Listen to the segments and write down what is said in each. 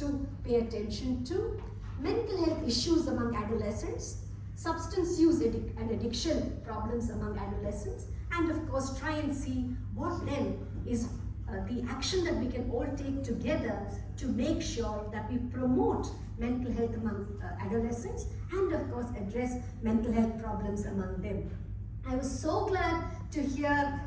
to pay attention to mental health issues among adolescents, substance use and addiction problems among adolescents, and of course try and see what then is the action that we can all take together to make sure that we promote mental health among adolescents and of course address mental health problems among them. I was so glad to hear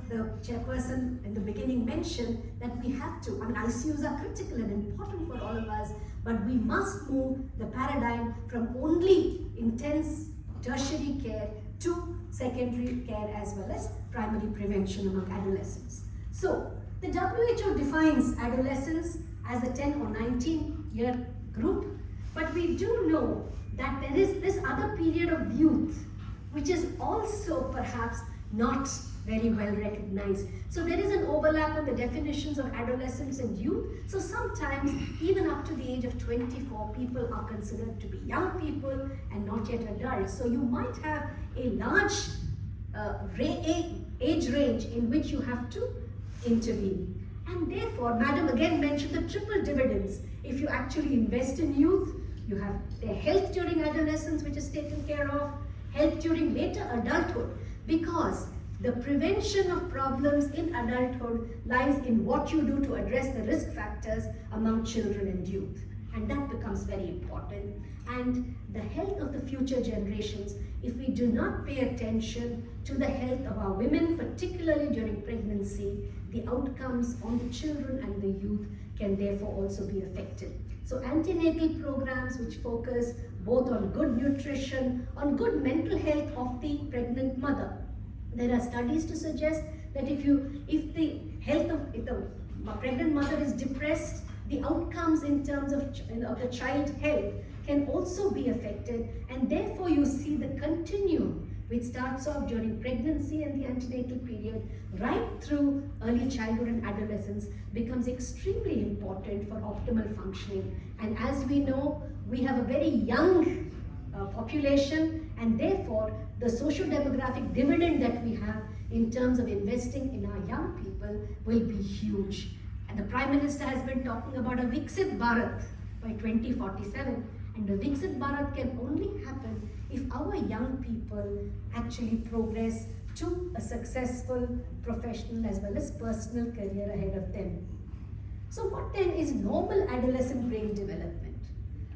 the chairperson in the beginning mentioned that we have to, ICUs are critical and important for all of us, but we must move the paradigm from only intense tertiary care to secondary care as well as primary prevention among adolescents. So, the WHO defines adolescents as a 10 or 19-year group, but we do know that there is this other period of youth which is also perhaps not very well recognized. So there is an overlap on the definitions of adolescence and youth. So sometimes even up to the age of 24, people are considered to be young people and not yet adults. So you might have a large age range in which you have to intervene. And therefore, Madam again mentioned the triple dividends. If you actually invest in youth, you have their health during adolescence, which is taken care of, health during later adulthood, because the prevention of problems in adulthood lies in what you do to address the risk factors among children and youth. And that becomes very important. And the health of the future generations, if we do not pay attention to the health of our women, particularly during pregnancy, the outcomes on the children and the youth can therefore also be affected. So antenatal programs which focus both on good nutrition, on good mental health of the pregnant mother. There are studies to suggest that if the pregnant mother is depressed, the outcomes in terms of the child health can also be affected, and therefore you see the continuum which starts off during pregnancy and the antenatal period right through early childhood and adolescence becomes extremely important for optimal functioning. And as we know, we have a very young population, and therefore the socio-demographic dividend that we have in terms of investing in our young people will be huge. And the Prime Minister has been talking about a Viksit Bharat by 2047, and the Viksit Bharat can only happen if our young people actually progress to a successful professional as well as personal career ahead of them. So what then is normal adolescent brain development?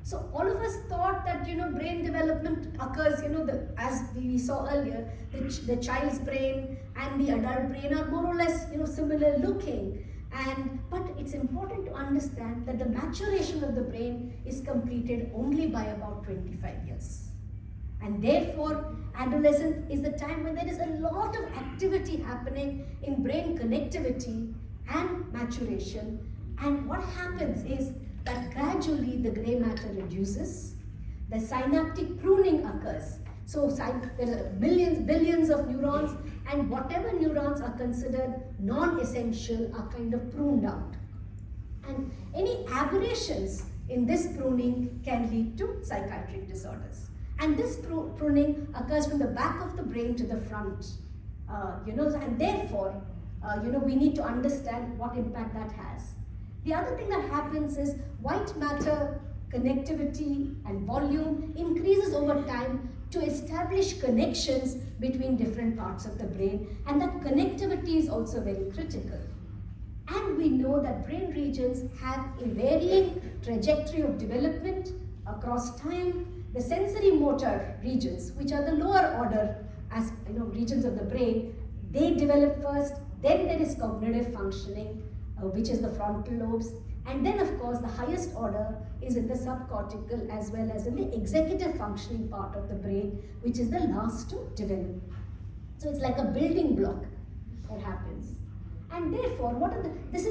So all of us thought that brain development occurs, as we saw earlier, the child's brain and the adult brain are more or less similar looking. But it's important to understand that the maturation of the brain is completed only by about 25 years. And therefore, adolescence is the time when there is a lot of activity happening in brain connectivity and maturation. And what happens is that gradually the gray matter reduces, the synaptic pruning occurs. So there are billions of neurons, and whatever neurons are considered non-essential are kind of pruned out. And any aberrations in this pruning can lead to psychiatric disorders. And this pruning occurs from the back of the brain to the front, and therefore, we need to understand what impact that has. The other thing that happens is white matter connectivity and volume increases over time to establish connections between different parts of the brain, and that connectivity is also very critical. And we know that brain regions have a varying trajectory of development across time. The sensory motor regions, which are the lower order regions of the brain, they develop first, then there is cognitive functioning, which is the frontal lobes, and then of course the highest order is in the subcortical as well as in the executive functioning part of the brain, which is the last to develop. So it's like a building block that happens. And therefore, this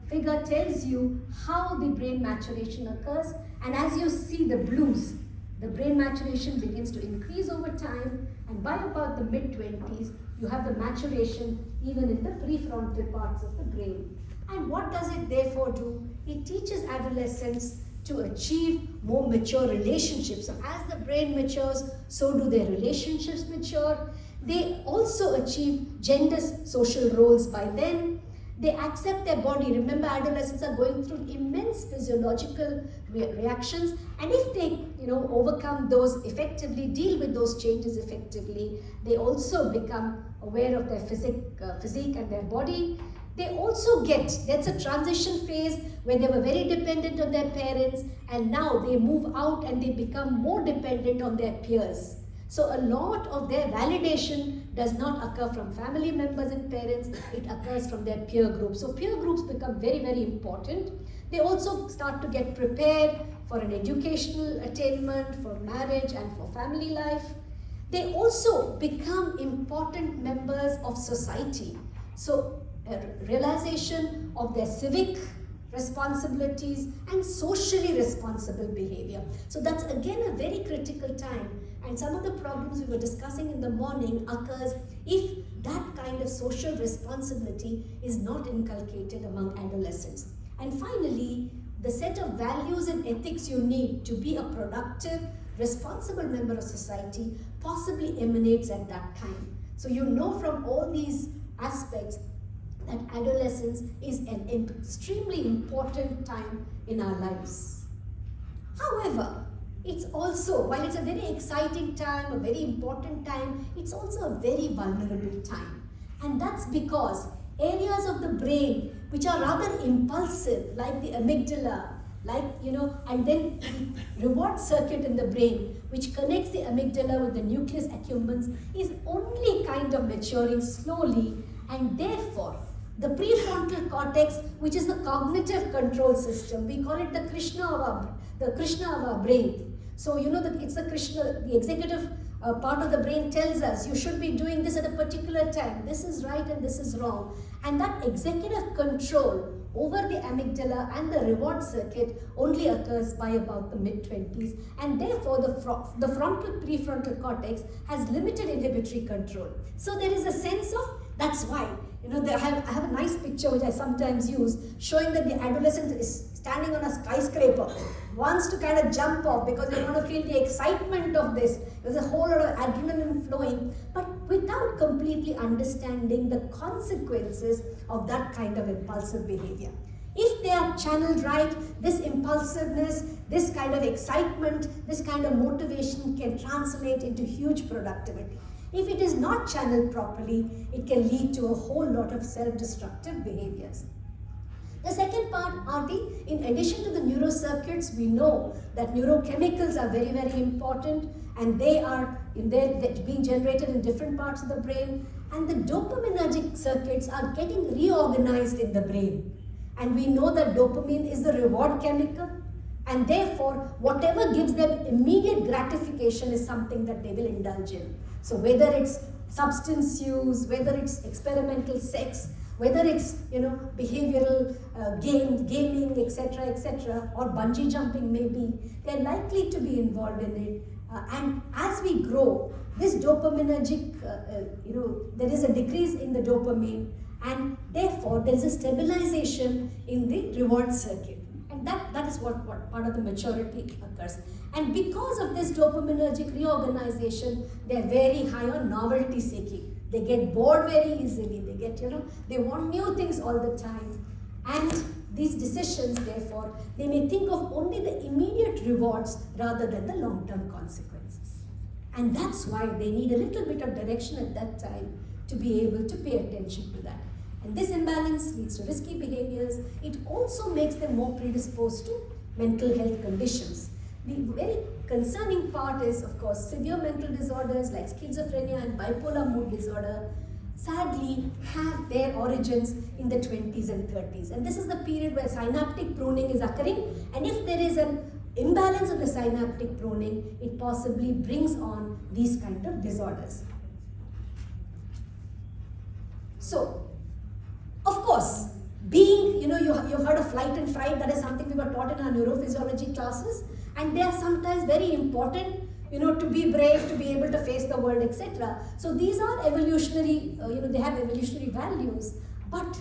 figure tells you how the brain maturation occurs, and as you see the blues, the brain maturation begins to increase over time, and by about the mid-20s, you have the maturation even in the prefrontal parts of the brain. And what does it therefore do? It teaches adolescents to achieve more mature relationships. So as the brain matures, so do their relationships mature. They also achieve gender social roles by then. They accept their body. Remember, adolescents are going through immense physiological reactions, and if they, overcome those effectively, deal with those changes effectively, they also become aware of their physique and their body. They also that's a transition phase where they were very dependent on their parents, and now they move out and they become more dependent on their peers. So a lot of their validation does not occur from family members and parents, it occurs from their peer groups. So peer groups become very, very important. They also start to get prepared for an educational attainment, for marriage and for family life. They also become important members of society. So a realization of their civic responsibilities and socially responsible behavior. So that's again a very critical time, and some of the problems we were discussing in the morning occurs if that kind of social responsibility is not inculcated among adolescents. And finally, the set of values and ethics you need to be a productive, responsible member of society possibly emanates at that time. So you know from all these aspects that adolescence is an extremely important time in our lives. However, it's also, while it's a very exciting time, a very important time, it's also a very vulnerable time. And that's because areas of the brain which are rather impulsive, like the amygdala, and then the reward circuit in the brain, which connects the amygdala with the nucleus accumbens, is only kind of maturing slowly, and therefore the prefrontal cortex, which is the cognitive control system, we call it the Krishna of our brain. So it's the executive part of the brain tells us you should be doing this at a particular time, this is right and this is wrong, and that executive control over the amygdala and the reward circuit only occurs by about the mid-20s, and therefore the prefrontal cortex has limited inhibitory control. So there is a sense of, that's why I have a nice picture which I sometimes use, showing that the adolescent is standing on a skyscraper, wants to kind of jump off because they want to feel the excitement of this. There's a whole lot of adrenaline flowing, but without completely understanding the consequences of that kind of impulsive behavior. If they are channeled right, this impulsiveness, this kind of excitement, this kind of motivation can translate into huge productivity. If it is not channeled properly, it can lead to a whole lot of self-destructive behaviors. The second part are in addition to the neurocircuits, we know that neurochemicals are very, very important, and they are being generated in different parts of the brain, and the dopaminergic circuits are getting reorganized in the brain. And we know that dopamine is the reward chemical, and therefore whatever gives them immediate gratification is something that they will indulge in. So whether it's substance use, whether it's experimental sex, whether it's behavioral gaming, etc., or bungee jumping maybe, they're likely to be involved in it. And as we grow, this dopaminergic, there is a decrease in the dopamine, and therefore there is a stabilization in the reward circuit. And that is what part of the maturity occurs. And because of this dopaminergic reorganization, they're very high on novelty seeking. They get bored very easily. They get, they want new things all the time. And these decisions, therefore, they may think of only the immediate rewards rather than the long-term consequences. And that's why they need a little bit of direction at that time to be able to pay attention to that. And this imbalance leads to risky behaviors. It also makes them more predisposed to mental health conditions. The very concerning part is, of course, severe mental disorders like schizophrenia and bipolar mood disorder sadly have their origins in the 20s and 30s. And this is the period where synaptic pruning is occurring. And if there is an imbalance of the synaptic pruning, it possibly brings on these kind of disorders. So, of course, being, you've heard of flight and fight, that is something we were taught in our neurophysiology classes, and they are sometimes very important, to be brave, to be able to face the world, etc. So these are evolutionary, they have evolutionary values, but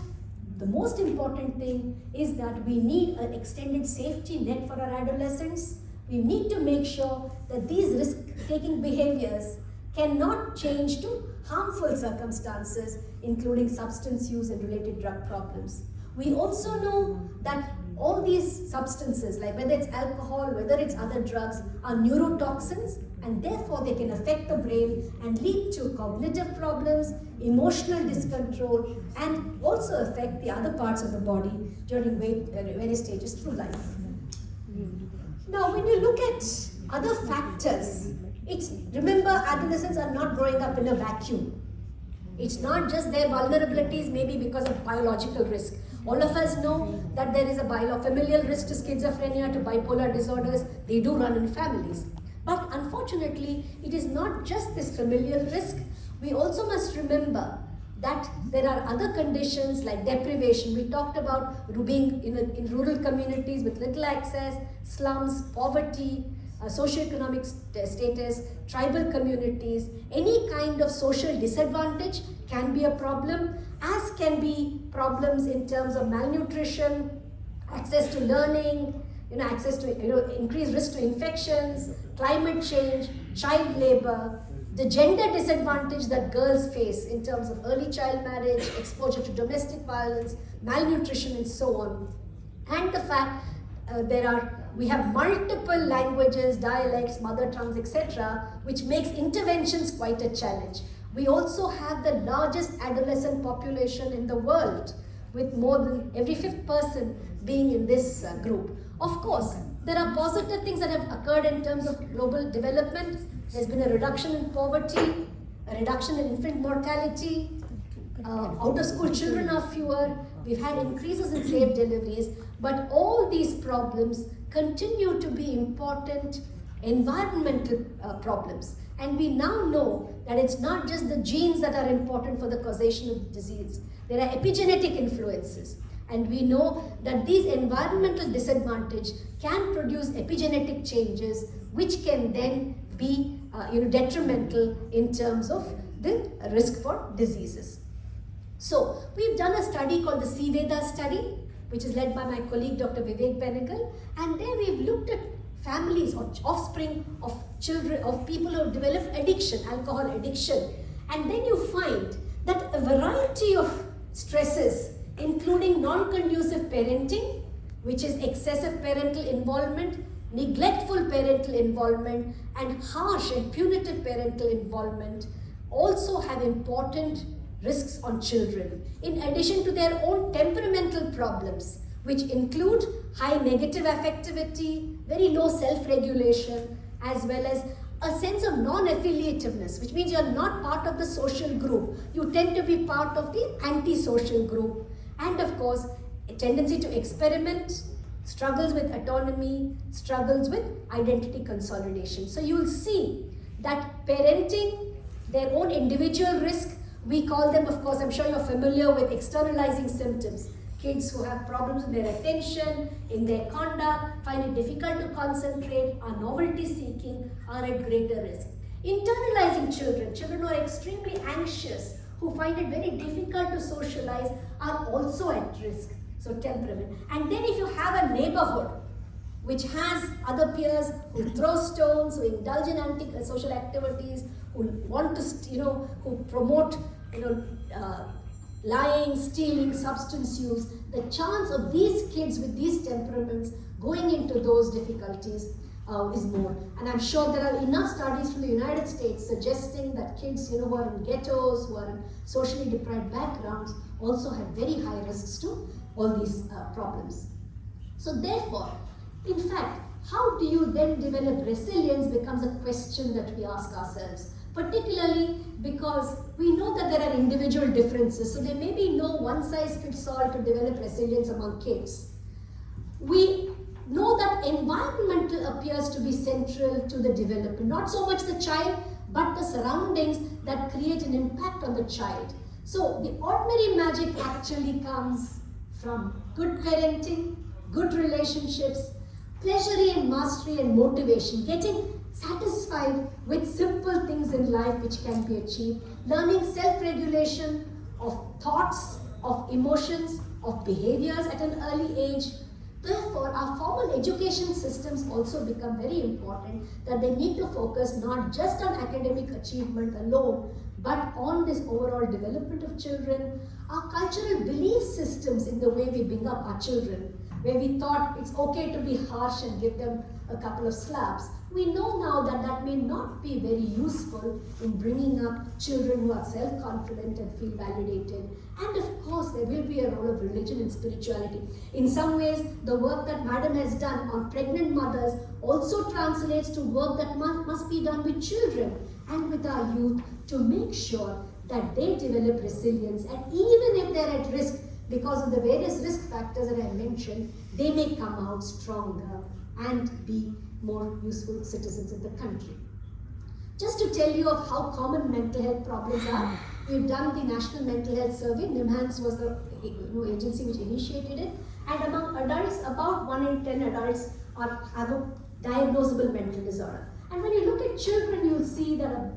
the most important thing is that we need an extended safety net for our adolescents. We need to make sure that these risk-taking behaviors cannot change to harmful circumstances, including substance use and related drug problems. We also know that all these substances, like whether it's alcohol, whether it's other drugs, are neurotoxins, and therefore they can affect the brain and lead to cognitive problems, emotional discontrol, and also affect the other parts of the body during various stages through life. Now, when you look at other factors, remember, adolescents are not growing up in a vacuum. It's not just their vulnerabilities, maybe because of biological risk. All of us know that there is a familial risk to schizophrenia, to bipolar disorders. They do run in families. But unfortunately, it is not just this familial risk. We also must remember that there are other conditions like deprivation. We talked about being in rural communities with little access, slums, poverty, socioeconomic status, tribal communities. Any kind of social disadvantage can be a problem, as can be problems in terms of malnutrition, access to learning, access to increased risk to infections, climate change, child labor, the gender disadvantage that girls face in terms of early child marriage, exposure to domestic violence, malnutrition, and so on. And the fact we have multiple languages, dialects, mother tongues, etc., which makes interventions quite a challenge. We also have the largest adolescent population in the world, with more than every fifth person being in this group. Of course, there are positive things that have occurred in terms of global development. There's been a reduction in poverty, a reduction in infant mortality, out-of-school children are fewer, we've had increases in safe deliveries, but all these problems continue to be important environmental problems. And we now know that it's not just the genes that are important for the causation of disease. There are epigenetic influences. And we know that these environmental disadvantage can produce epigenetic changes, which can then be detrimental in terms of the risk for diseases. So we've done a study called the CVEDA study, which is led by my colleague Dr. Vivek Benegal, and there we've looked at families or offspring of children, of people who have developed addiction, alcohol addiction, and then you find that a variety of stresses, including non-conducive parenting, which is excessive parental involvement, neglectful parental involvement, and harsh and punitive parental involvement, also have important risks on children, in addition to their own temperamental problems, which include high negative affectivity, very low self-regulation, as well as a sense of non-affiliativeness, which means you're not part of the social group. You tend to be part of the anti-social group. And of course, a tendency to experiment, struggles with autonomy, struggles with identity consolidation. So you'll see that parenting, their own individual risk, we call them, of course, I'm sure you're familiar with externalizing symptoms. Kids who have problems with their attention, in their conduct, find it difficult to concentrate, are novelty seeking, are at greater risk. Internalizing children who are extremely anxious, who find it very difficult to socialize, are also at risk. So temperament. And then if you have a neighborhood which has other peers who throw stones, who indulge in anti-social activities, who want to, who promote, lying, stealing, substance use, the chance of these kids with these temperaments going into those difficulties is more. And I'm sure there are enough studies from the United States suggesting that kids, who are in ghettos, who are in socially deprived backgrounds, also have very high risks to all these problems. So therefore, in fact, how do you then develop resilience becomes a question that we ask ourselves, particularly because we know that there are individual differences. So there may be no one-size-fits-all to develop resilience among kids. We know that environmental appears to be central to the development, not so much the child, but the surroundings that create an impact on the child. So the ordinary magic actually comes from good parenting, good relationships, pleasure and mastery and motivation, getting satisfied with simple things in life which can be achieved, learning self-regulation of thoughts, of emotions, of behaviors at an early age, Therefore, our formal education systems also become very important, that they need to focus not just on academic achievement alone, but on this overall development of children, our cultural belief systems in the way we bring up our children, where we thought it's okay to be harsh and give them a couple of slaps. We know now that that may not be very useful in bringing up children who are self-confident and feel validated. And of course, there will be a role of religion and spirituality. In some ways, the work that Madam has done on pregnant mothers also translates to work that must be done with children and with our youth to make sure that they develop resilience, and even if they're at risk because of the various risk factors that I mentioned, they may come out stronger and be more useful citizens in the country. Just to tell you of how common mental health problems are, we've done the National Mental Health Survey. NIMHANS was the agency which initiated it, and among adults, about 1 in 10 adults have a diagnosable mental disorder. And when you look at children, you'll see that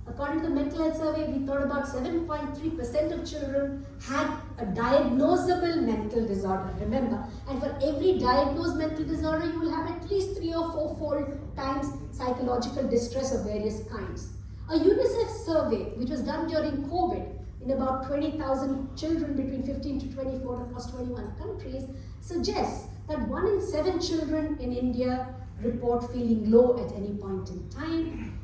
according to the Mental Health Survey, we thought about 7.3% of children had a diagnosable mental disorder, remember. And for every diagnosed mental disorder, you will have at least 3 or 4-fold times psychological distress of various kinds. A UNICEF survey, which was done during COVID, in about 20,000 children between 15 to 24 across 21 countries, suggests that 1 in 7 children in India report feeling low at any point in time.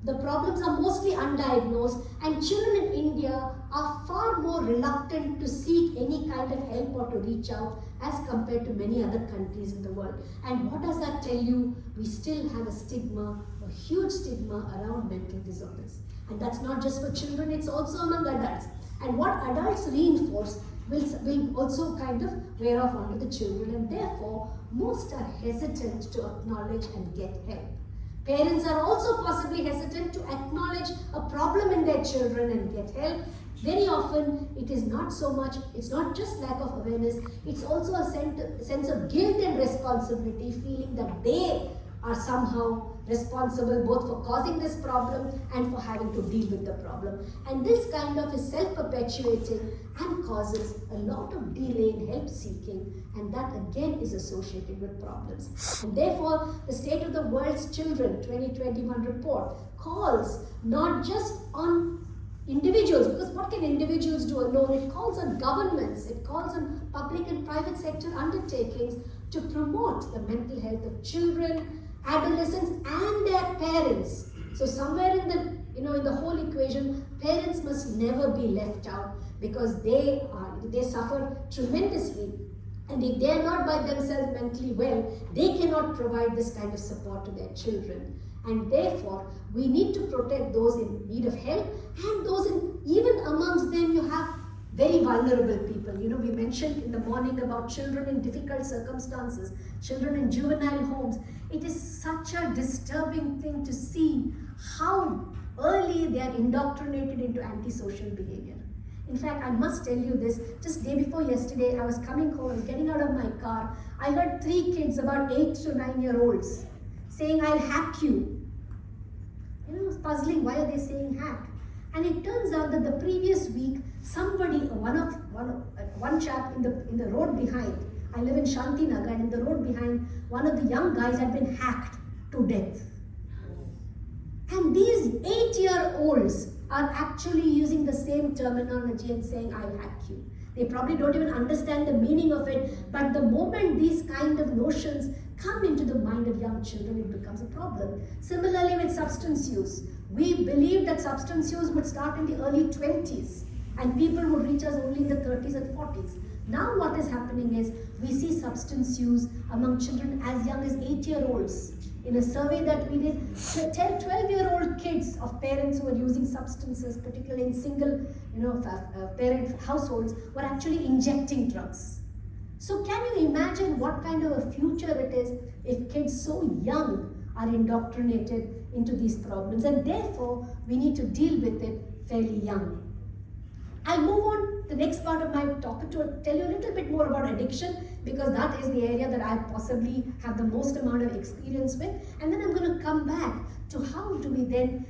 The problems are mostly undiagnosed, and children in India are far more reluctant to seek any kind of help or to reach out as compared to many other countries in the world. And what does that tell you? We still have a stigma, a huge stigma around mental disorders. And that's not just for children, it's also among adults. And what adults reinforce will also kind of wear off onto the children, and therefore most are hesitant to acknowledge and get help. Parents are also possibly hesitant to acknowledge a problem in their children and get help. Very often, it is not so much, it's not just lack of awareness, it's also a sense of guilt and responsibility, feeling that they are somehow responsible both for causing this problem and for having to deal with the problem. And this kind of is self-perpetuating and causes a lot of delay in help seeking, and that again is associated with problems. And therefore, the State of the World's Children 2021 report calls not just on individuals, because what can individuals do alone? It calls on governments, it calls on public and private sector undertakings to promote the mental health of children, adolescents and their parents. So somewhere in the whole equation, parents must never be left out, because they suffer tremendously, and if they are not by themselves mentally well, they cannot provide this kind of support to their children. And therefore, we need to protect those in need of help, and those even amongst them you have very vulnerable people. We mentioned in the morning about children in difficult circumstances, children in juvenile homes. It is such a disturbing thing to see how early they are indoctrinated into antisocial behavior. In fact, I must tell you this, just day before yesterday, I was coming home, I was getting out of my car, I heard 3 kids, about 8 to 9-year-olds, saying, "I'll hack you." I was puzzling, why are they saying hack? And it turns out that the previous week, somebody, one chap in the road behind, I live in Shantinagar, and in the road behind, one of the young guys had been hacked to death. And these 8-year-olds are actually using the same terminology and saying, "I'll hack you." They probably don't even understand the meaning of it, but the moment these kind of notions come into the mind of young children, it becomes a problem. Similarly with substance use. We believed that substance use would start in the early 20s and people would reach us only in the 30s and 40s. Now what is happening is we see substance use among children as young as 8-year-olds. In a survey that we did, 10, 12-year-old kids of parents who were using substances, particularly in single parent households, were actually injecting drugs. So can you imagine what kind of a future it is if kids so young are indoctrinated into these problems? And therefore, we need to deal with it fairly young. I'll move on the next part of my talk to tell you a little bit more about addiction, because that is the area that I possibly have the most amount of experience with. And then I'm going to come back to how do we then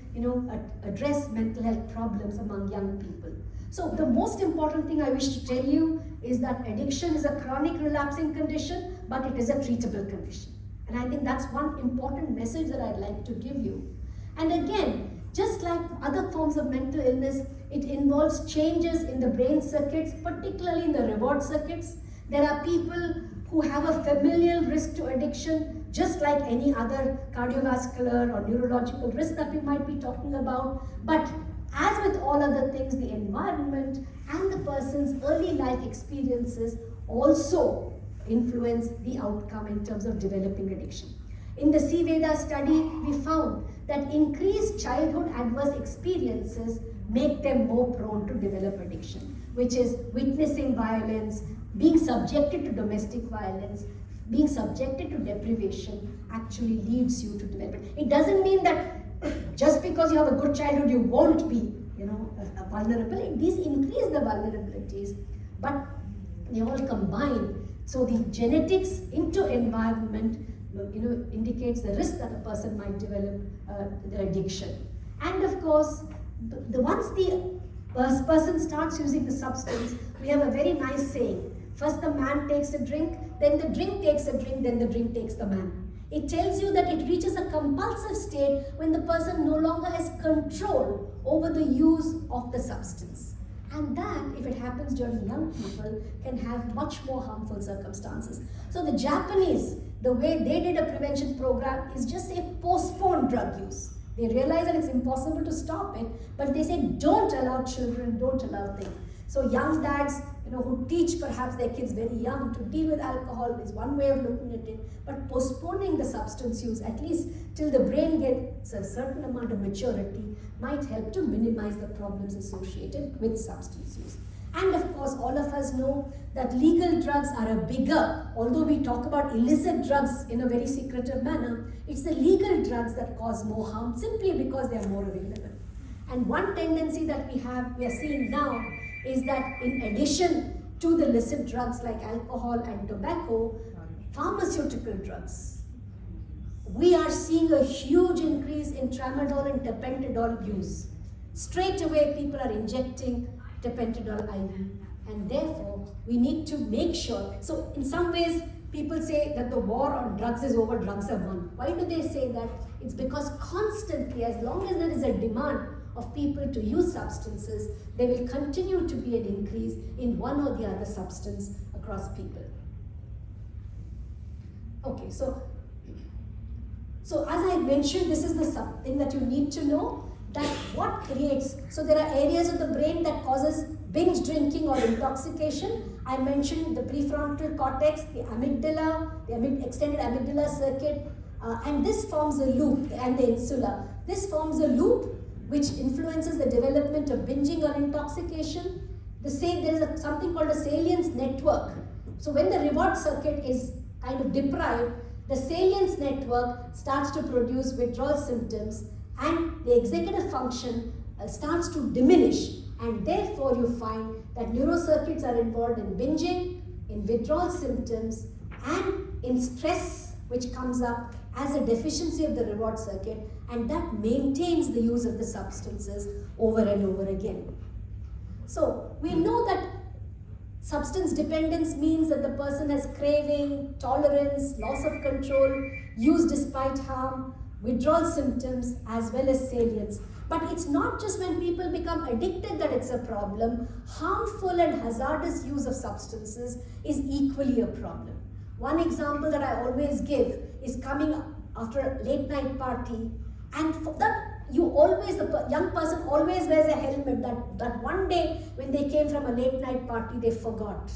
address mental health problems among young people. So the most important thing I wish to tell you is that addiction is a chronic relapsing condition, but it is a treatable condition. And I think that's one important message that I'd like to give you. And again, just like other forms of mental illness, it involves changes in the brain circuits, particularly in the reward circuits. There are people who have a familial risk to addiction, just like any other cardiovascular or neurological risk that we might be talking about. But as with all other things, the environment and the person's early life experiences also influence the outcome in terms of developing addiction. In the C-Veda study, we found that increased childhood adverse experiences make them more prone to develop addiction, which is witnessing violence, being subjected to domestic violence, being subjected to deprivation actually leads you to develop it. It doesn't mean that just because you have a good childhood, you won't be, vulnerable. These increase the vulnerabilities, but they all combine. So the genetics into environment, indicates the risk that a person might develop the addiction. And of course, once the person starts using the substance, we have a very nice saying. First the man takes a drink, then the drink takes a drink, then the drink takes the man. It tells you that it reaches a compulsive state when the person no longer has control over the use of the substance. And that, if it happens during young people, can have much more harmful circumstances. So the Japanese, the way they did a prevention program is just say postpone drug use. They realize that it's impossible to stop it, but they say don't allow children, don't allow things. So young dads, who teach perhaps their kids very young to deal with alcohol is one way of looking at it, but postponing the substance use, at least till the brain gets a certain amount of maturity, might help to minimize the problems associated with substance use. And of course, all of us know that legal drugs are a bigger, although we talk about illicit drugs in a very secretive manner, it's the legal drugs that cause more harm simply because they are more available. And one tendency that we are seeing now is that in addition to the illicit drugs like alcohol and tobacco, pharmaceutical drugs, we are seeing a huge increase in tramadol and tapentadol use. Straight away, people are injecting tapentadol IV, and therefore we need to make sure. So in some ways, people say that the war on drugs is over, drugs are won. Why do they say that? It's because constantly, as long as there is a demand of people to use substances, there will continue to be an increase in one or the other substance across people. Okay, so as I mentioned, this is the thing that you need to know, that what creates, so there are areas of the brain that causes binge drinking or intoxication. I mentioned the prefrontal cortex, the amygdala, the extended amygdala circuit, and this forms a loop, and the insula. This forms a loop which influences the development of binging or intoxication. There is something called a salience network. So when the reward circuit is kind of deprived, the salience network starts to produce withdrawal symptoms, and the executive function starts to diminish, and therefore you find that neurocircuits are involved in binging, in withdrawal symptoms, and in stress, which comes up as a deficiency of the reward circuit, and that maintains the use of the substances over and over again. So we know that substance dependence means that the person has craving, tolerance, loss of control, use despite harm, withdrawal symptoms, as well as salience. But it's not just when people become addicted that it's a problem. Harmful and hazardous use of substances is equally a problem. One example that I always give is coming after a late night party, and for that the young person always wears a helmet. That one day when they came from a late night party, they forgot.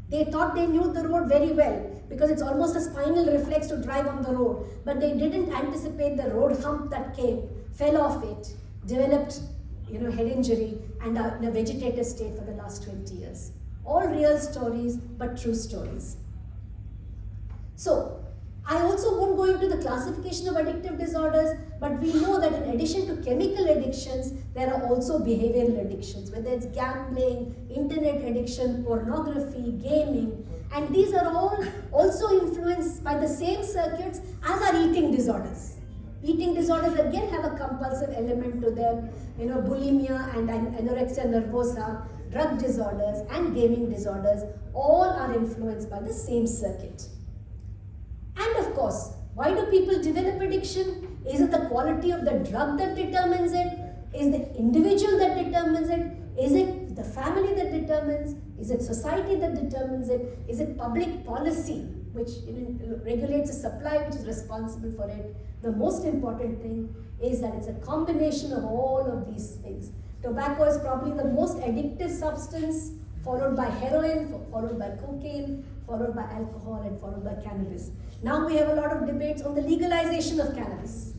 They thought they knew the road very well because it's almost a spinal reflex to drive on the road, but they didn't anticipate the road hump that came, fell off it, developed head injury, and are in a vegetative state for the last 20 years. All real stories, but true stories. So I also won't go into the classification of addictive disorders, but we know that in addition to chemical addictions, there are also behavioral addictions, whether it's gambling, internet addiction, pornography, gaming, and these are all also influenced by the same circuits as our eating disorders. Eating disorders again have a compulsive element to them, bulimia and anorexia nervosa, drug disorders and gaming disorders all are influenced by the same circuit. And of course, why do people develop addiction? Is it the quality of the drug that determines it? Is the individual that determines it? Is it the family that determines? Is it society that determines it? Is it public policy which regulates the supply, which is responsible for it? The most important thing is that it's a combination of all of these things. Tobacco is probably the most addictive substance, followed by heroin, followed by cocaine, followed by alcohol, and followed by cannabis. Now we have a lot of debates on the legalization of cannabis,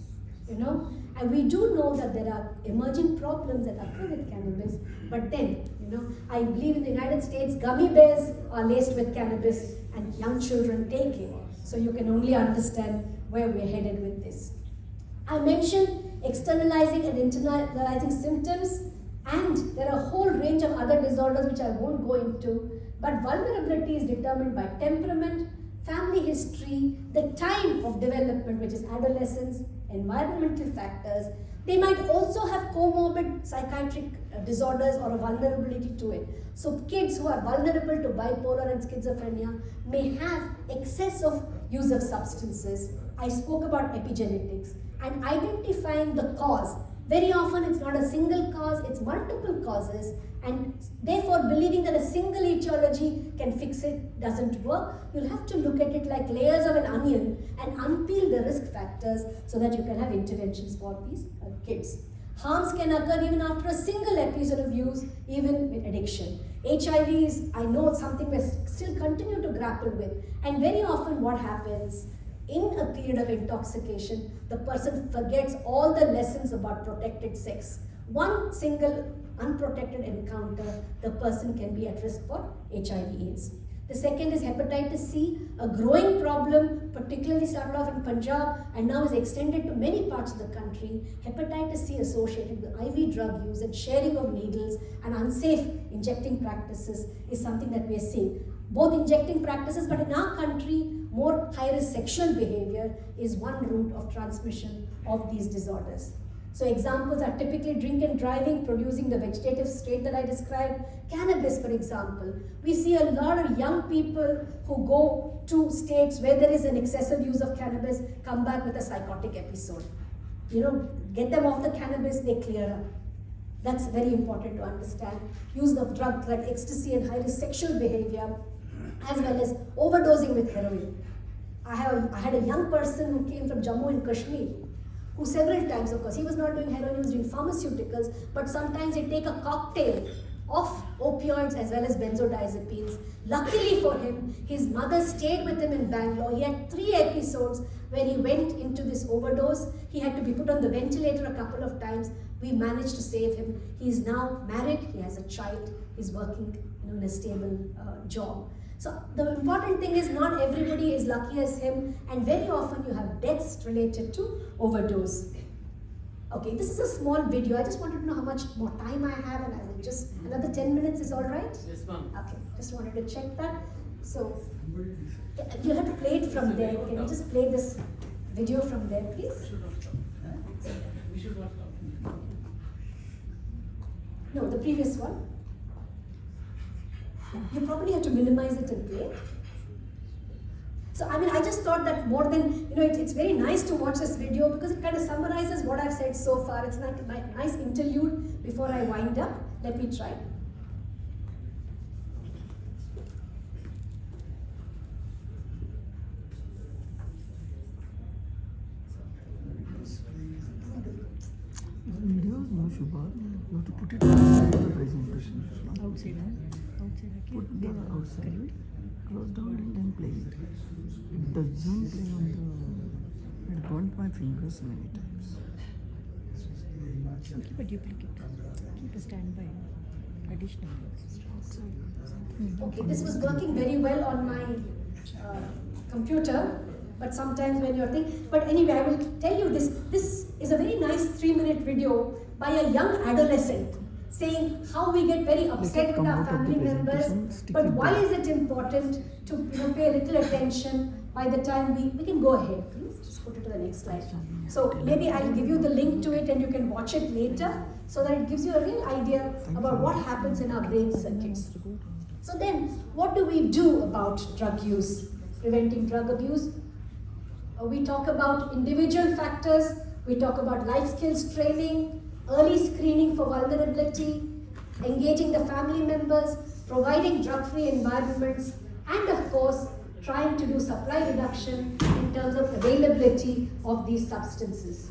and we do know that there are emerging problems that occur with cannabis, but then, I believe in the United States, gummy bears are laced with cannabis and young children take it. So you can only understand where we're headed with this. I mentioned externalizing and internalizing symptoms, and there are a whole range of other disorders which I won't go into, but vulnerability is determined by temperament, family history, the time of development, which is adolescence, environmental factors. They might also have comorbid psychiatric disorders or a vulnerability to it. So kids who are vulnerable to bipolar and schizophrenia may have excess of use of substances. I spoke about epigenetics and identifying the cause. Very often it's not a single cause, it's multiple causes, and therefore believing that a single etiology can fix it doesn't work. You'll have to look at it like layers of an onion and unpeel the risk factors so that you can have interventions for these kids. Harms can occur even after a single episode of use, even with addiction. HIV is, I know, something we still continue to grapple with, and very often what happens in a period of intoxication, the person forgets all the lessons about protected sex. One single unprotected encounter, the person can be at risk for HIV/AIDS. The second is hepatitis C, a growing problem, particularly started off in Punjab and now is extended to many parts of the country. Hepatitis C associated with IV drug use and sharing of needles and unsafe injecting practices is something that we are seeing. Both injecting practices, but in our country, more high-risk sexual behavior is one route of transmission of these disorders. So examples are typically drink and driving, producing the vegetative state that I described. Cannabis, for example. We see a lot of young people who go to states where there is an excessive use of cannabis, come back with a psychotic episode. Get them off the cannabis, they clear up. That's very important to understand. Use of drugs like ecstasy and high-risk sexual behavior, as well as overdosing with heroin. I had a young person who came from Jammu and Kashmir, who several times, of course, he was not doing heroin, he was doing pharmaceuticals, but sometimes he'd take a cocktail of opioids as well as benzodiazepines. Luckily for him, his mother stayed with him in Bangalore. He had 3 episodes where he went into this overdose. He had to be put on the ventilator a couple of times. We managed to save him. He's now married, he has a child, he's working in a stable job. So the important thing is not everybody is lucky as him, and very often you have deaths related to overdose. Okay, this is a small video. I just wanted to know how much more time I have, and I will just, another 10 minutes is all right? Yes, ma'am. Okay, just wanted to check that. So, you have to play it from there. Can you just play this video from there, please? We should not stop. No, the previous one. You probably have to minimize it and play. So, I just thought that more than, it's very nice to watch this video because it kind of summarizes what I've said so far. It's like a nice interlude before I wind up. Let me try. Videos, no sugar. You have to put it outside the presentation. Outside, Put the outside, close down and then play it. It doesn't play on the... It burnt my fingers many times. keep a duplicate. Keep a standby. Additional. Okay, this was working very well on my computer, but sometimes when you're thinking, but anyway, I will tell you this. This is a very nice 3-minute video by a young adolescent saying how we get very upset with our family members, but why is it important to pay a little attention by the time we can go ahead, please. Just go to the next slide. So maybe I'll give you the link to it and you can watch it later so that it gives you a real idea about what happens in our brain circuits. So then, what do we do about drug use, preventing drug abuse? We talk about individual factors, we talk about life skills training, early screening for vulnerability, engaging the family members, providing drug-free environments, and of course, trying to do supply reduction in terms of availability of these substances.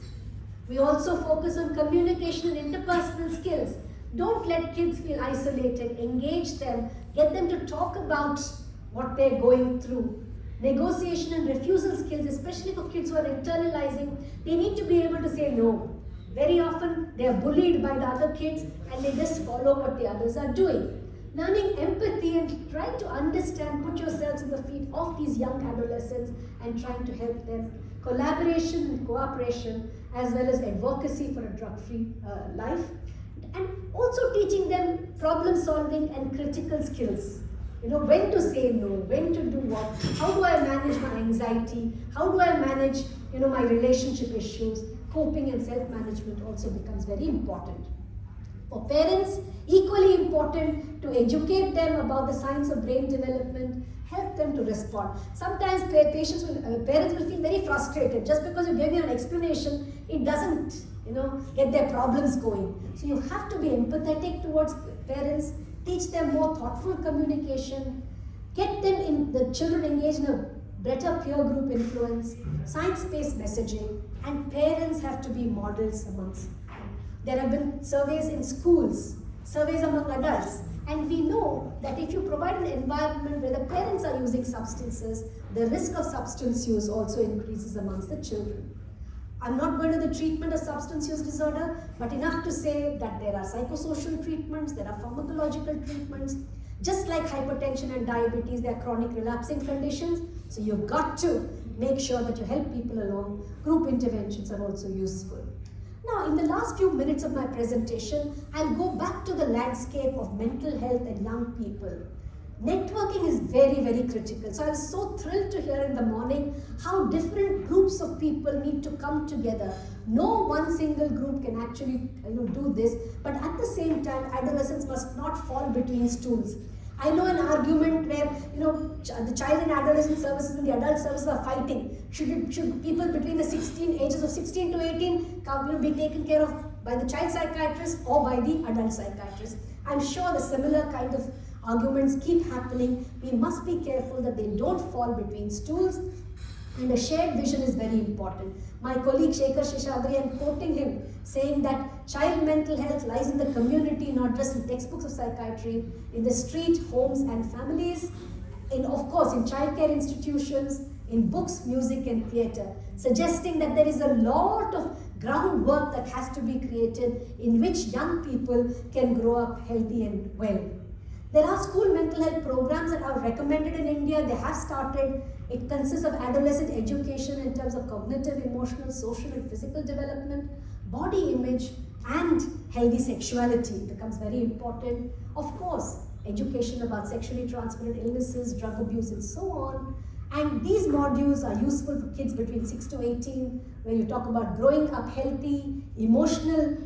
We also focus on communication and interpersonal skills. Don't let kids feel isolated, engage them, get them to talk about what they're going through. Negotiation and refusal skills, especially for kids who are internalizing, they need to be able to say no. Very often they are bullied by the other kids and they just follow what the others are doing. Learning empathy and trying to understand, put yourselves in the feet of these young adolescents and trying to help them. Collaboration and cooperation, as well as advocacy for a drug-free life. And also teaching them problem solving and critical skills. You know, when to say no, when to do what, how do I manage my anxiety, how do I manage, my relationship issues. Coping and self-management also becomes very important. For parents, equally important to educate them about the science of brain development, help them to respond. Sometimes parents will feel very frustrated just because you give them an explanation, it doesn't, get their problems going. So you have to be empathetic towards parents, teach them more thoughtful communication, get the children engaged in a better peer group influence, science-based messaging, and parents have to be models amongst. There have been surveys in schools, surveys among adults, and we know that if you provide an environment where the parents are using substances, the risk of substance use also increases amongst the children. I'm not going to the treatment of substance use disorder, but enough to say that there are psychosocial treatments, there are pharmacological treatments. Just like hypertension and diabetes, they are chronic relapsing conditions. So you've got to make sure that you help people along. Group interventions are also useful. Now, in the last few minutes of my presentation, I'll go back to the landscape of mental health and young people. Networking is very, very critical. So I was so thrilled to hear in the morning how different groups of people need to come together. No one single group can actually do this, but at the same time, adolescents must not fall between stools. I know an argument where the child and adolescent services and the adult services are fighting. Should people between the ages of 16 to 18 be taken care of by the child psychiatrist or by the adult psychiatrist? I'm sure the similar kind of arguments keep happening. We must be careful that they don't fall between stools, and a shared vision is very important. My colleague Shekhar Sheshadri, I'm quoting him, saying that child mental health lies in the community, not just in textbooks of psychiatry, in the street, homes and families, of course in childcare institutions, in books, music and theatre, suggesting that there is a lot of groundwork that has to be created in which young people can grow up healthy and well. There are school mental health programs that are recommended in India. They have started. It consists of adolescent education in terms of cognitive, emotional, social and physical development, body image and healthy sexuality becomes very important. Of course, education about sexually transmitted illnesses, drug abuse and so on. And these modules are useful for kids between 6 to 18, where you talk about growing up healthy, emotional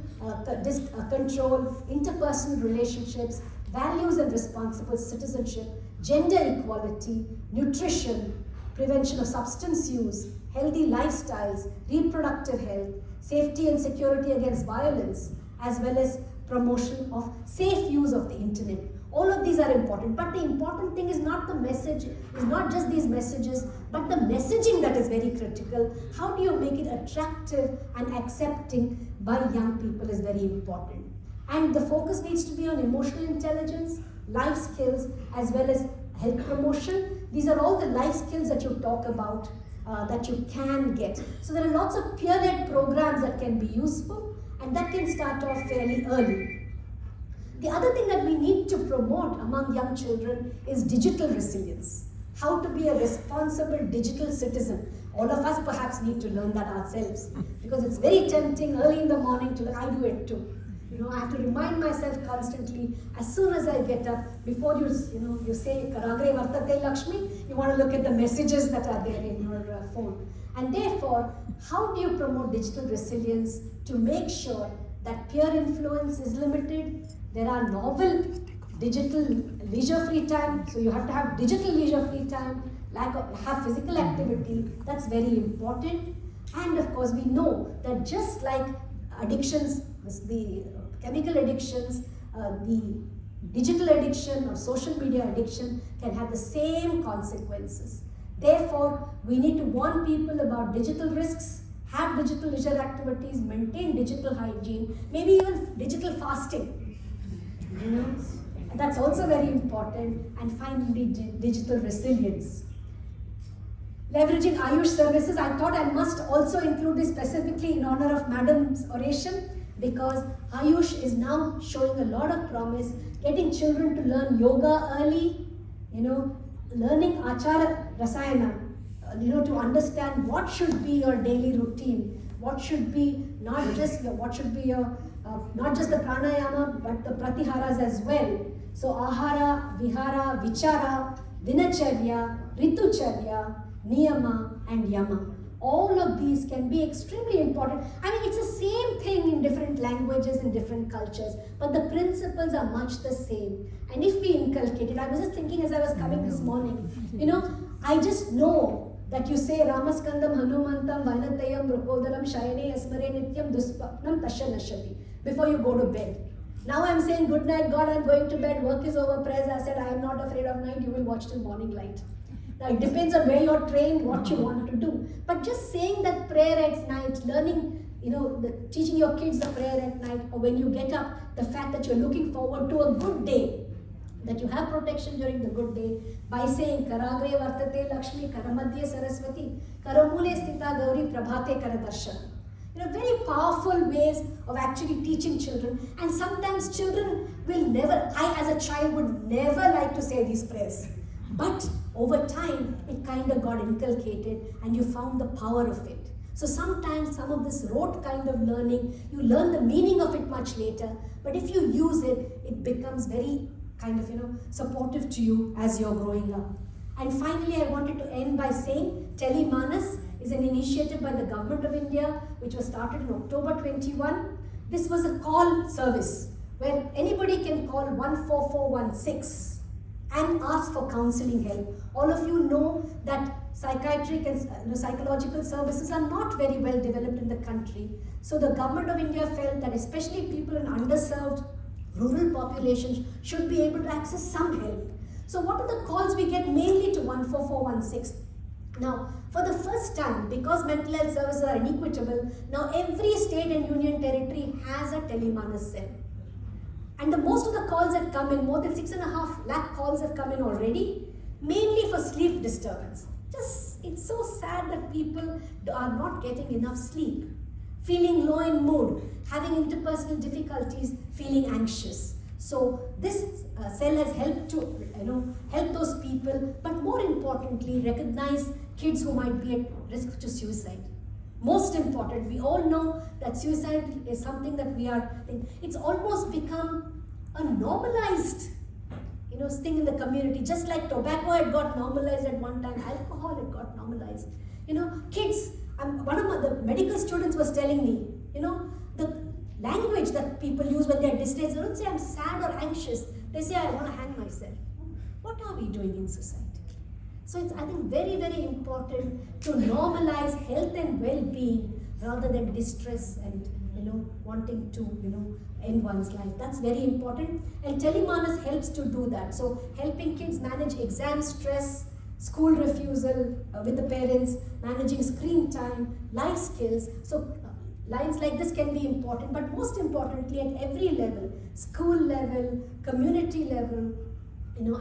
control, interpersonal relationships, values and responsible citizenship, gender equality, nutrition, prevention of substance use, healthy lifestyles, reproductive health, safety and security against violence, as well as promotion of safe use of the internet. All of these are important, but the important thing is not the message, is not just these messages, but the messaging that is very critical. How do you make it attractive and accepting by young people is very important. And the focus needs to be on emotional intelligence, life skills, as well as health promotion. These are all the life skills that you talk about, that you can get. So there are lots of peer-led programs that can be useful, and that can start off fairly early. The other thing that we need to promote among young children is digital resilience. How to be a responsible digital citizen. All of us perhaps need to learn that ourselves, because it's very tempting early in the morning to, I do it too. I have to remind myself constantly, as soon as I get up, before you say Karagre Vartate Lakshmi, you want to look at the messages that are there in your phone. And therefore, how do you promote digital resilience to make sure that peer influence is limited? There are novel digital leisure free time, so you have to have digital leisure free time, have physical activity, that's very important. And of course, we know that just like addictions, the chemical addictions, the digital addiction or social media addiction can have the same consequences. Therefore, we need to warn people about digital risks, have digital leisure activities, maintain digital hygiene, maybe even digital fasting. That's also very important. And finally, digital resilience. Leveraging Ayush services, I thought I must also include this specifically in honor of Madam's oration, because Ayush is now showing a lot of promise, getting children to learn yoga early, learning Achara Rasayana, to understand what should be your daily routine, what should be not just the pranayama, but the pratiharas as well. So ahara, vihara, vichara, dinacharya, ritucharya, niyama and yama. All of these can be extremely important. I mean, it's the same thing in different languages and different cultures, but the principles are much the same. And if we inculcate it, I was just thinking as I was coming this morning, I just know that you say Ramaskandam Hanumantam Vainatayam Rukodaram Shayane Asmare Nityam Duspapnam Tasha Nashati before you go to bed. Now I'm saying good night, God, I'm going to bed, work is over, prayers are said, I am not afraid of night, you will watch till morning light. Now it depends on where you're trained, what you want to do. But just saying that prayer at night, learning, teaching your kids the prayer at night, or when you get up, the fact that you're looking forward to a good day, that you have protection during the good day, by saying Karagre Vartate Lakshmi, Karamadhye Saraswati, Karamule Sthita Gauri Prabhate Karadarshana. Very powerful ways of actually teaching children. And sometimes children will never, I as a child would never like to say these prayers. But over time, it kind of got inculcated and you found the power of it. So sometimes some of this rote kind of learning, you learn the meaning of it much later. But if you use it, it becomes very kind of, supportive to you as you're growing up. And finally, I wanted to end by saying Telemanas is an initiative by the Government of India, which was started in October 21. This was a call service where anybody can call 14416 and ask for counseling help. All of you know that psychiatric and psychological services are not very well developed in the country. So the Government of India felt that especially people in underserved rural populations should be able to access some help. So what are the calls we get? Mainly to 14416. Now, for the first time, because mental health services are inequitable, now every state and union territory has a Telemanas cell. And the most of the calls that come in, more than 6.5 lakh calls have come in already, mainly for sleep disturbance. It's so sad that people are not getting enough sleep, feeling low in mood, having interpersonal difficulties, feeling anxious. So this cell has helped to help those people, but more importantly, recognize kids who might be at risk to suicide. Most important, we all know that suicide is something that it's almost become a normalized thing in the community. Just like tobacco had got normalized at one time, alcohol had got normalized. Kids, one of the medical students was telling me, the language that people use when they're distressed, they don't say I'm sad or anxious, they say I want to hang myself. What are we doing in society? So it's, I think, very, very important to normalize health and well-being rather than distress and wanting to end one's life. That's very important, and Telemanas helps to do that. So helping kids manage exam stress, school refusal with the parents, managing screen time, life skills. So lines like this can be important, but most importantly at every level, school level, community level,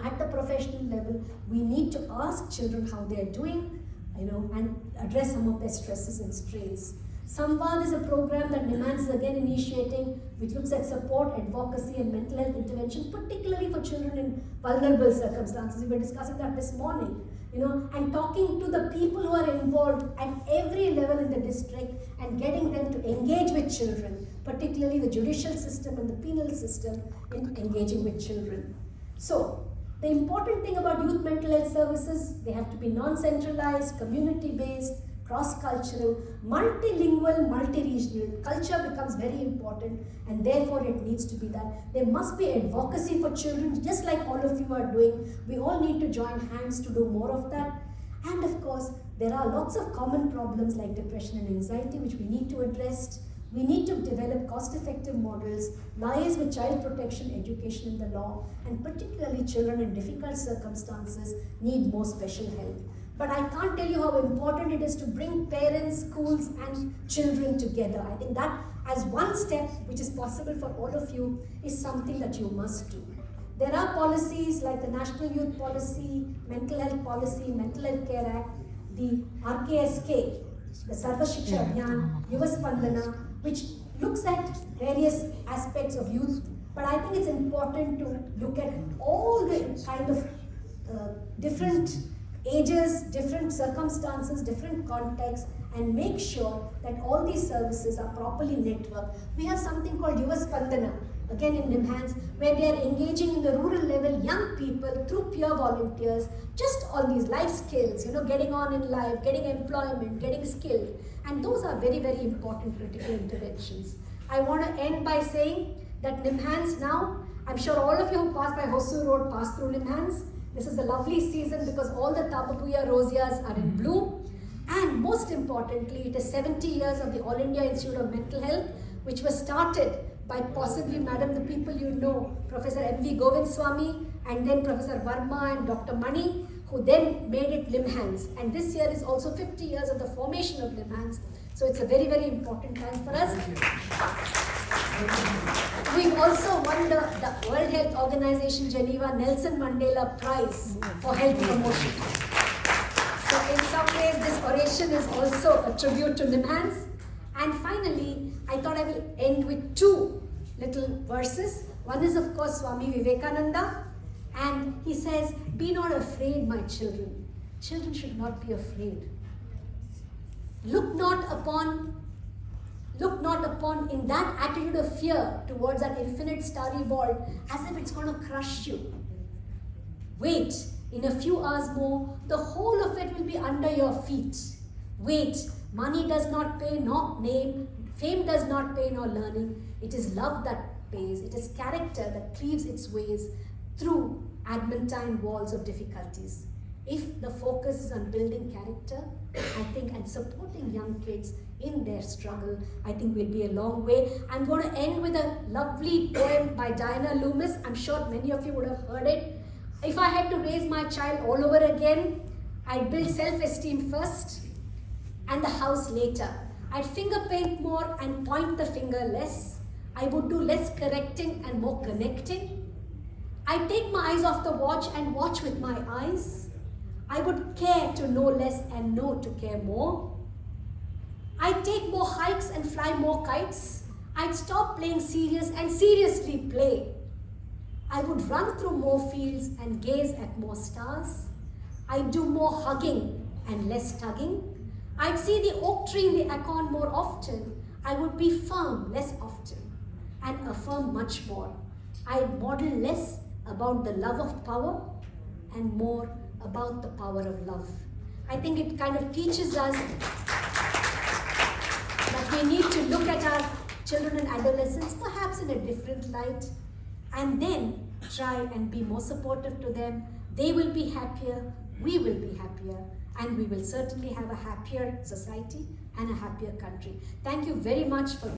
at the professional level, we need to ask children how they are doing, and address some of their stresses and strains. Samvad is a program that NIMANS is again initiating, which looks at support, advocacy and mental health intervention, particularly for children in vulnerable circumstances. We were discussing that this morning. and talking to the people who are involved at every level in the district and getting them to engage with children, particularly the judicial system and the penal system in engaging with children. So, the important thing about youth mental health services, they have to be non-centralized, community-based, cross-cultural, multilingual, multi-regional. Culture becomes very important and therefore it needs to be that. There must be advocacy for children, just like all of you are doing. We all need to join hands to do more of that. And of course, there are lots of common problems like depression and anxiety which we need to address. We need to develop cost-effective models, liaise with child protection, education and the law, and particularly children in difficult circumstances need more special help. But I can't tell you how important it is to bring parents, schools and children together. I think that as one step, which is possible for all of you, is something that you must do. There are policies like the National Youth Policy, Mental Health Policy, Mental Health Care Act, the RKSK, the Sarva Shiksha Abhiyan, Yuva Spandana, which looks at various aspects of youth. But I think it's important to look at all the kind of different ages, different circumstances, different contexts, and make sure that all these services are properly networked. We have something called Yuva Spandana, again in NIMHANS, where they are engaging in the rural level young people through peer volunteers, just on these life skills, getting on in life, getting employment, getting skilled. And those are very, very important critical interventions. I want to end by saying that NIMHANS now, I'm sure all of you who pass by Hosur Road pass through NIMHANS. This is a lovely season because all the Tabapuya rosias are in bloom. And most importantly, it is 70 years of the All India Institute of Mental Health, which was started by possibly, madam, the people you know, Professor M.V. Govind Swami, and then Professor Verma and Dr. Mani, who then made it NIMHANS. And this year is also 50 years of the formation of NIMHANS. So it's a very, very important time for us. We've also won the World Health Organization Geneva Nelson Mandela Prize for Health Promotion. So in some ways, this oration is also a tribute to NIMHANS. And finally, I thought I will end with two little verses. One is, of course, Swami Vivekananda. And he says, "Be not afraid, my children. Children should not be afraid. Look not upon in that attitude of fear towards that infinite starry vault as if it's going to crush you. Wait, in a few hours more, the whole of it will be under your feet. Wait, money does not pay, nor name, fame does not pay, nor learning. It is love that pays. It is character that cleaves its ways through adamantine walls of difficulties. If the focus is on building character, I think, and supporting young kids in their struggle, I think we'll be a long way." I'm going to end with a lovely poem by Diana Loomis. I'm sure many of you would have heard it. "If I had to raise my child all over again, I'd build self-esteem first and the house later. I'd finger paint more and point the finger less. I would do less correcting and more connecting. I'd take my eyes off the watch and watch with my eyes. I would care to know less and know to care more. I'd take more hikes and fly more kites. I'd stop playing serious and seriously play. I would run through more fields and gaze at more stars. I'd do more hugging and less tugging. I'd see the oak tree in the acorn more often. I would be firm less often and affirm much more. I'd model less about the love of power and more about the power of love." I think it kind of teaches us that we need to look at our children and adolescents perhaps in a different light and then try and be more supportive to them. They will be happier, we will be happier, and we will certainly have a happier society and a happier country. Thank you very much for